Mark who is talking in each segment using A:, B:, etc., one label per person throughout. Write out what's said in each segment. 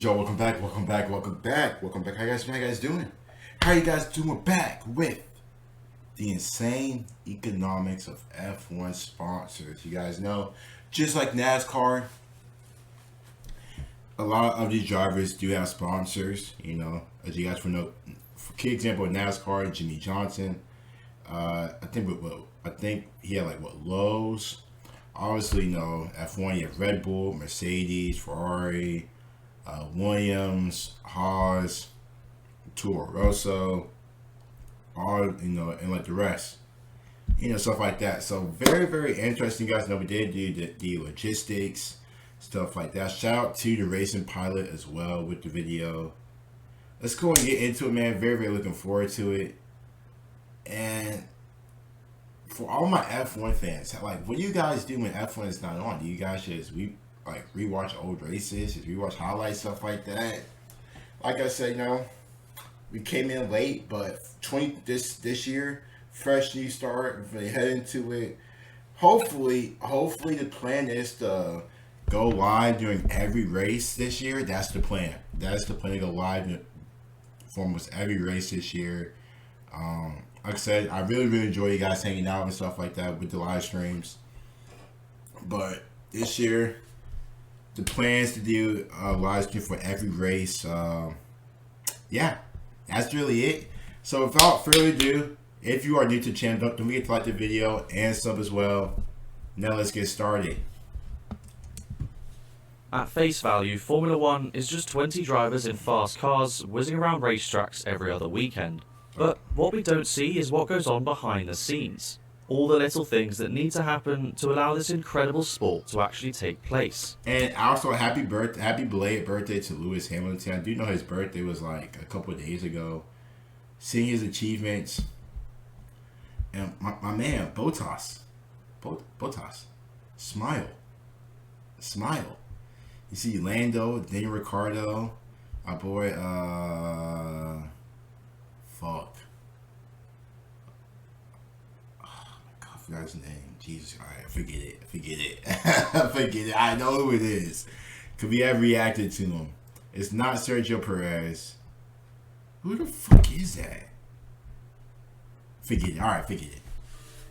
A: Joe, welcome back. How you guys doing? How you guys doing? We're back with the insane economics of F1 sponsors. You guys know, just like NASCAR, a lot of these drivers do have sponsors. You know, as you guys know, for key example, NASCAR, Jimmy Johnson. I think he had Lowe's. Obviously, F1. You have Red Bull, Mercedes, Ferrari, Williams, Haas, Toro Rosso, all and the rest, stuff like that. So very, very interesting, guys. We did do the logistics, stuff like that. Shout out to the racing pilot as well with the video. Let's go and get into it, man. Very, very looking forward to it. And for all my F1 fans, what do you guys do when F1 is not on? Do you guys just rewatch old races, just rewatch highlights, stuff like that? Like I said, we came in late, but this year, fresh new start. We're head into it. Hopefully the plan is to go live during every race this year. That's the plan. That's the plan, to go live for almost every race this year. Like I said, I really, really enjoy you guys hanging out and stuff like that with the live streams. But this year, the plan is to do a live stream for every race. Yeah, that's really it. So without further ado, if you are new to the channel, don't forget to like the video and sub as well. Now let's get started.
B: At face value, Formula 1 is just 20 drivers in fast cars whizzing around racetracks every other weekend. But what we don't see is what goes on behind the scenes. All the little things that need to happen to allow this incredible sport to actually take place.
A: And also, happy belated birthday to Lewis Hamilton. I do know his birthday was a couple of days ago. Seeing his achievements. And my man, Bottas. Smile. You see Lando, Daniel Ricciardo, our boy, fuck. Oh my God, I forgot his name. Jesus, alright, forget it. Forget it. I know who it is. Cause we have reacted to him. It's not Sergio Perez. Who the fuck is that? Forget it. Alright, forget it.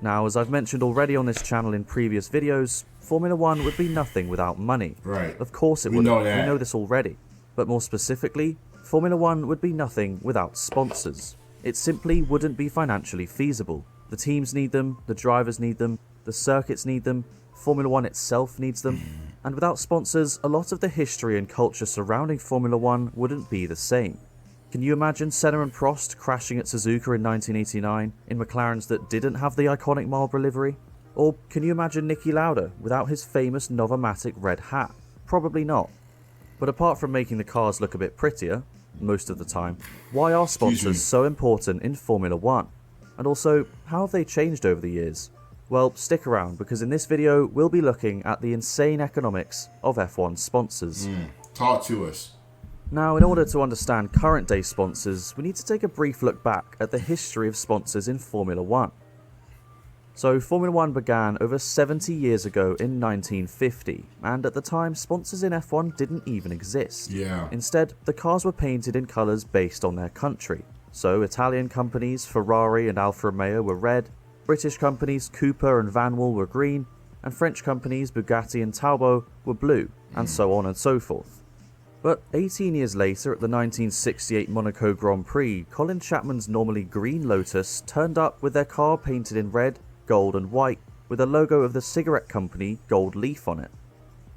B: Now, as I've mentioned already on this channel in previous videos, Formula 1 would be nothing without money.
A: Right.
B: Of course it would. We know this already. But more specifically, Formula 1 would be nothing without sponsors. It simply wouldn't be financially feasible. The teams need them, the drivers need them, the circuits need them, Formula 1 itself needs them, and without sponsors, a lot of the history and culture surrounding Formula 1 wouldn't be the same. Can you imagine Senna and Prost crashing at Suzuka in 1989 in McLarens that didn't have the iconic Marlboro livery? Or can you imagine Niki Lauda without his famous Novomatic red hat? Probably not. But apart from making the cars look a bit prettier, most of the time, why are sponsors so important in Formula 1? And also, how have they changed over the years? Well, stick around, because in this video, we'll be looking at the insane economics of F1 sponsors.
A: Talk to us.
B: Now, in order to understand current day sponsors, we need to take a brief look back at the history of sponsors in Formula 1. So, Formula 1 began over 70 years ago in 1950, and at the time, sponsors in F1 didn't even exist.
A: Yeah.
B: Instead, the cars were painted in colours based on their country. So, Italian companies, Ferrari and Alfa Romeo were red, British companies, Cooper and Vanwall were green, and French companies, Bugatti and Talbot were blue, and so on and so forth. But 18 years later, at the 1968 Monaco Grand Prix, Colin Chapman's normally green Lotus turned up with their car painted in red, gold and white, with a logo of the cigarette company Gold Leaf on it.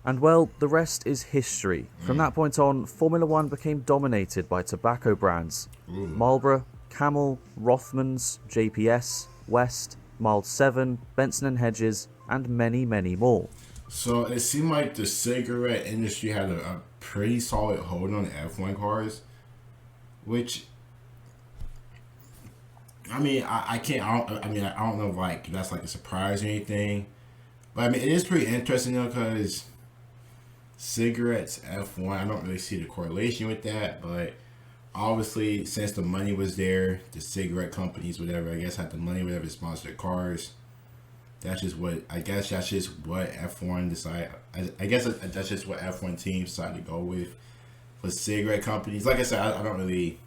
B: And well, the rest is history. From that point on, Formula 1 became dominated by tobacco brands. Marlboro, Camel, Rothmans, JPS, West, Mild 7, Benson & Hedges, and many, many more.
A: So it seemed like the cigarette industry had a pretty solid hold on the F1 cars, which, I don't know if that's a surprise or anything, but it is pretty interesting because cigarettes, F1, I don't really see the correlation with that, but obviously since the money was there, the cigarette companies, whatever, I guess had the money, whatever, to sponsor their cars. That's just what F1 decided. I guess that's just what F1 teams decided to go with. for cigarette companies. Like I said, I don't really.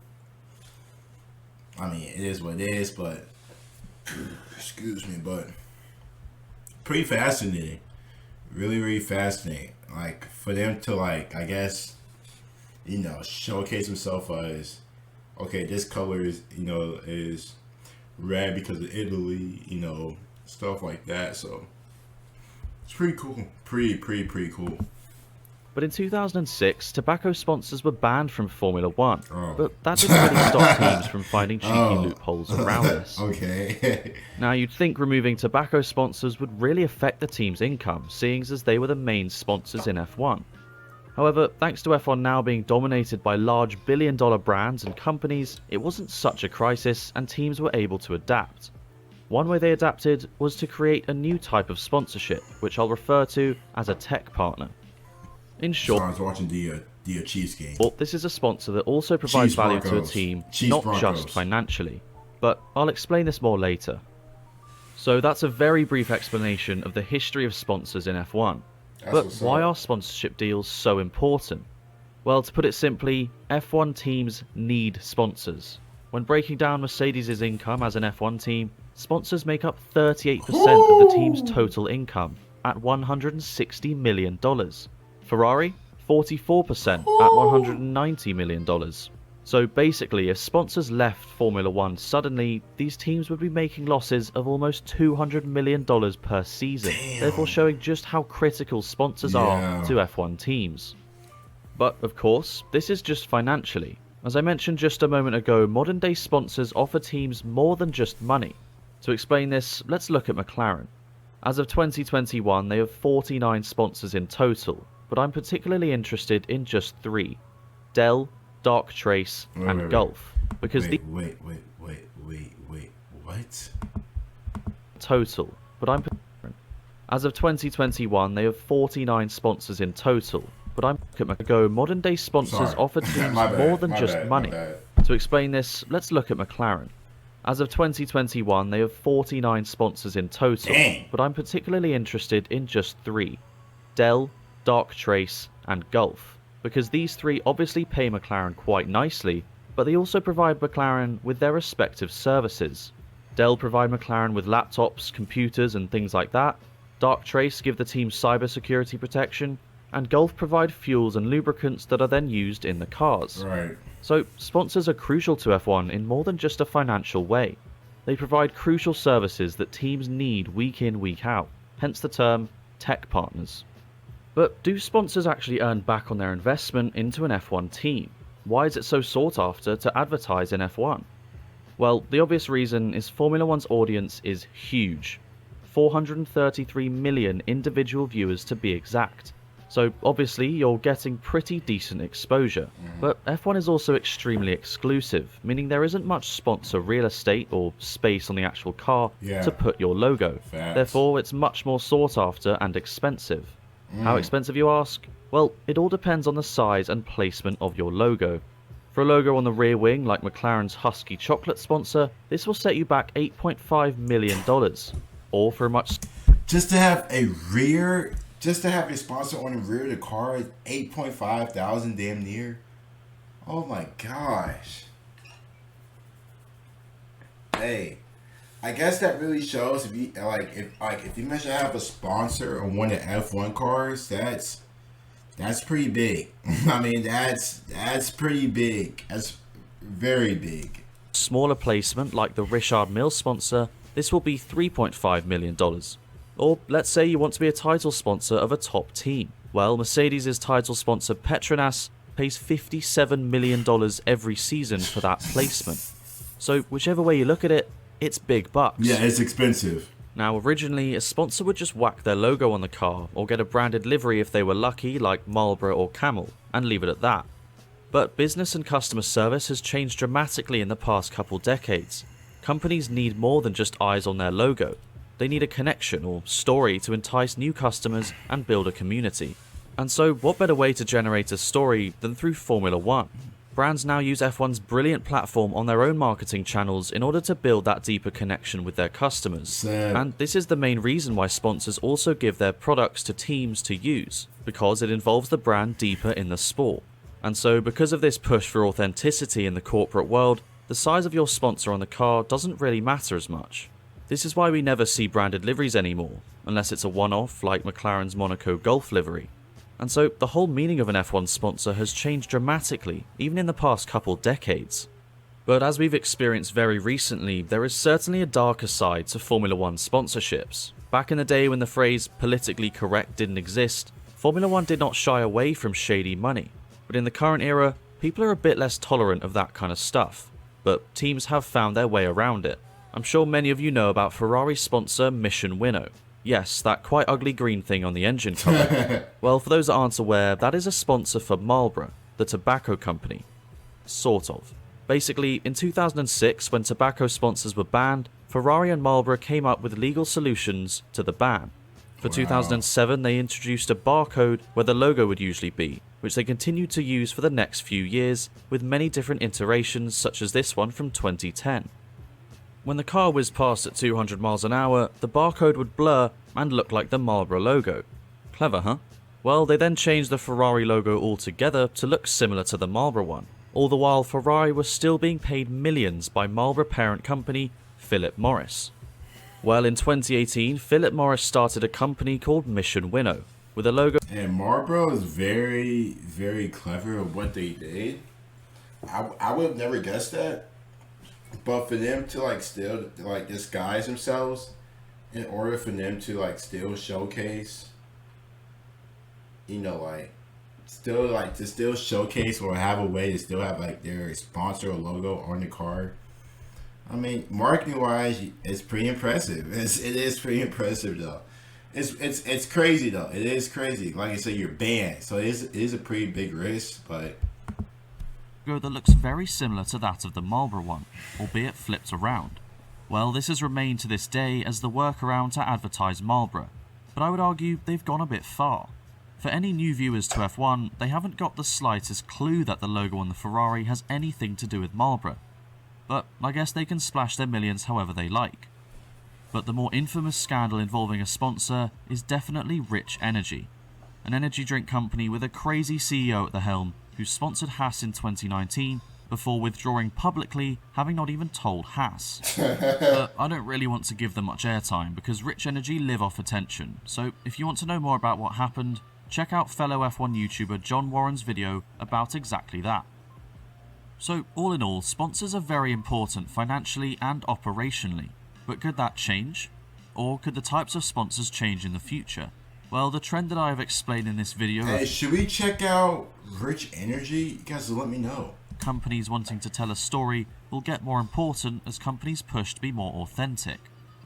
A: I mean, it is what it is, but excuse me, but pretty fascinating. Really, really fascinating. Like for them to like, I guess, showcase themselves as, okay, this color is red because of Italy, stuff like that. So it's pretty cool. Pretty cool.
B: But in 2006, tobacco sponsors were banned from Formula One.
A: Oh.
B: But that didn't really stop teams from finding cheeky loopholes around this.
A: Okay.
B: Now, you'd think removing tobacco sponsors would really affect the team's income, seeing as they were the main sponsors in F1. However, thanks to F1 now being dominated by large billion-dollar brands and companies, it wasn't such a crisis and teams were able to adapt. One way they adapted was to create a new type of sponsorship, which I'll refer to as a tech partner. In short,
A: I was watching the Chiefs game.
B: This is a sponsor that also provides
A: Chiefs
B: value to a
A: Broncos.
B: team,
A: Chiefs
B: not
A: Broncos.
B: just financially. But I'll explain this more later. So that's a very brief explanation of the history of sponsors in F1. But why are sponsorship deals so important? Well, to put it simply, F1 teams need sponsors. When breaking down Mercedes' income as an F1 team, sponsors make up 38% of the team's total income at $160 million. Ferrari, 44% at $190 million. So basically, if sponsors left Formula One suddenly, these teams would be making losses of almost $200 million per season, therefore showing just how critical sponsors are to F1 teams. But of course, this is just financially. As I mentioned just a moment ago, modern day sponsors offer teams more than just money. To explain this, let's look at McLaren. As of 2021, they have 49 sponsors in total, but I'm particularly interested in just 3. Dell, Dark Trace, and Gulf. Because
A: wait, what?
B: Total, but I'm as of 2021, they have 49 sponsors in total, but I'm modern day sponsors offer teams more than just money. To explain this, let's look at McLaren. As of 2021, they have 49 sponsors in total, but I'm particularly interested in just 3. Dell, Dark Trace, and Gulf. Because these 3 obviously pay McLaren quite nicely, but they also provide McLaren with their respective services. Dell provide McLaren with laptops, computers, and things like that. Dark Trace give the team cybersecurity protection, and Gulf provide fuels and lubricants that are then used in the cars.
A: Right.
B: So, sponsors are crucial to F1 in more than just a financial way. They provide crucial services that teams need week in, week out, hence the term tech partners. But do sponsors actually earn back on their investment into an F1 team? Why is it so sought after to advertise in F1? Well, the obvious reason is Formula One's audience is huge. 433 million individual viewers to be exact. So obviously you're getting pretty decent exposure. But F1 is also extremely exclusive, meaning there isn't much sponsor real estate or space on the actual car to put your logo. Therefore, it's much more sought after and expensive. How expensive, you ask? Well, it all depends on the size and placement of your logo. For a logo on the rear wing like McLaren's Husky chocolate sponsor, this will set you back $8.5 million. Or for a much...
A: Just to have a sponsor on the rear of the car is $8,500 damn near. Oh my gosh. Hey, I guess that really shows if you mention have a sponsor on one of the F1 cars, that's pretty big. I mean, that's pretty big. That's very big.
B: Smaller placement like the Richard Mille sponsor, this will be $3.5 million. Or let's say you want to be a title sponsor of a top team. Well, Mercedes' title sponsor Petronas pays $57 million every season for that placement. So whichever way you look at it, it's big bucks.
A: Yeah, it's expensive.
B: Now, originally, a sponsor would just whack their logo on the car or get a branded livery if they were lucky, like Marlboro or Camel, and leave it at that. But business and customer service has changed dramatically in the past couple decades. Companies need more than just eyes on their logo. They need a connection or story to entice new customers and build a community. And so, what better way to generate a story than through Formula One? Brands now use F1's brilliant platform on their own marketing channels in order to build that deeper connection with their customers. And this is the main reason why sponsors also give their products to teams to use, because it involves the brand deeper in the sport. And so, because of this push for authenticity in the corporate world, the size of your sponsor on the car doesn't really matter as much. This is why we never see branded liveries anymore, unless it's a one-off like McLaren's Monaco Golf livery. And so, the whole meaning of an F1 sponsor has changed dramatically, even in the past couple decades. But as we've experienced very recently, there is certainly a darker side to Formula 1 sponsorships. Back in the day when the phrase politically correct didn't exist, Formula 1 did not shy away from shady money. But in the current era, people are a bit less tolerant of that kind of stuff. But teams have found their way around it. I'm sure many of you know about Ferrari sponsor Mission Winnow. Yes, that quite ugly green thing on the engine cover. Well, for those that aren't aware, that is a sponsor for Marlboro, the tobacco company. Sort of. Basically, in 2006, when tobacco sponsors were banned, Ferrari and Marlboro came up with legal solutions to the ban. For 2007, they introduced a barcode where the logo would usually be, which they continued to use for the next few years, with many different iterations such as this one from 2010. When the car whizzed past at 200 miles an hour, the barcode would blur and look like the Marlboro logo. Clever, huh? Well, they then changed the Ferrari logo altogether to look similar to the Marlboro one. All the while, Ferrari was still being paid millions by Marlboro parent company Philip Morris. Well, in 2018, Philip Morris started a company called Mission Winnow, with a logo.
A: And Marlboro is very, very clever of what they did. I would have never guessed that. But for them to like still like disguise themselves in order for them to like still showcase, you know, like still like to still showcase or have a way to still have like their sponsor or logo on the car. I mean, marketing wise, it's pretty impressive. It is pretty impressive though. It's crazy though. It is crazy. Like I said, you're banned, so it is a pretty big risk, but
B: That looks very similar to that of the Marlboro one, albeit flipped around. Well, this has remained to this day as the workaround to advertise Marlboro, but I would argue they've gone a bit far. For any new viewers to F1, they haven't got the slightest clue that the logo on the Ferrari has anything to do with Marlboro. But I guess they can splash their millions however they like. But the more infamous scandal involving a sponsor is definitely Rich Energy, an energy drink company with a crazy CEO at the helm who sponsored Haas in 2019 before withdrawing publicly, having not even told Haas. But I don't really want to give them much airtime because Rich Energy live off attention, so if you want to know more about what happened, check out fellow F1 YouTuber John Warren's video about exactly that. So all in all, sponsors are very important financially and operationally, but could that change? Or could the types of sponsors change in the future? Well, the trend that I have explained in this video
A: hey, should we check out Rich Energy? You guys let me know.
B: Companies wanting to tell a story will get more important as companies push to be more authentic.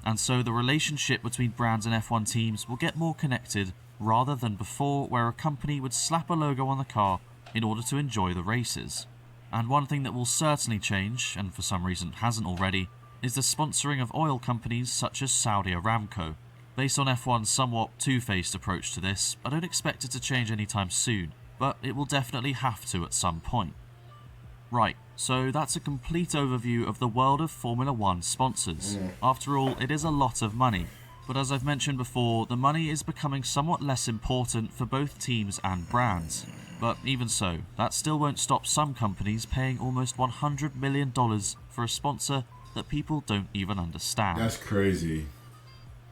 B: And so the relationship between brands and F1 teams will get more connected rather than before, where a company would slap a logo on the car in order to enjoy the races. And one thing that will certainly change, and for some reason hasn't already, is the sponsoring of oil companies such as Saudi Aramco. Based on F1's somewhat two-faced approach to this, I don't expect it to change anytime soon, but it will definitely have to at some point. Right, so that's a complete overview of the world of Formula 1 sponsors. After all, it is a lot of money, but as I've mentioned before, the money is becoming somewhat less important for both teams and brands. But even so, that still won't stop some companies paying almost $100 million for a sponsor that people don't even understand.
A: That's crazy.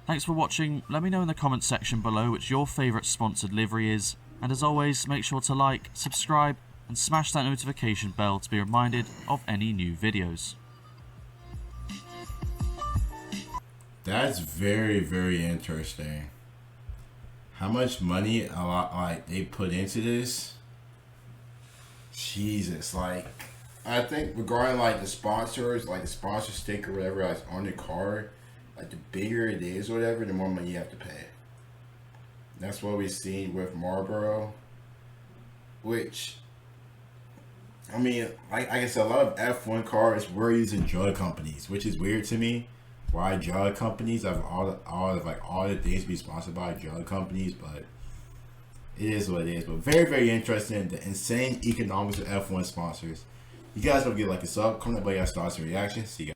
B: Thanks for watching. Let me know in the comments section below which your favourite sponsored livery is, and as always, make sure to like, subscribe, and smash that notification bell to be reminded of any new videos.
A: That's very, very interesting. How much money like they put into this? Jesus, like I think regarding like the sponsors, like the sponsor sticker, whatever, that's on the car, like the bigger it is, or whatever, the more money you have to pay. That's what we've seen with Marlboro, which, I mean, like I said, a lot of F1 cars were using drug companies, which is weird to me. Why drug companies have all the things to be sponsored by drug companies, but it is what it is. But very, very interesting, the insane economics of F1 sponsors. You guys don't get like a sub, comment below your thoughts and reactions. See you guys.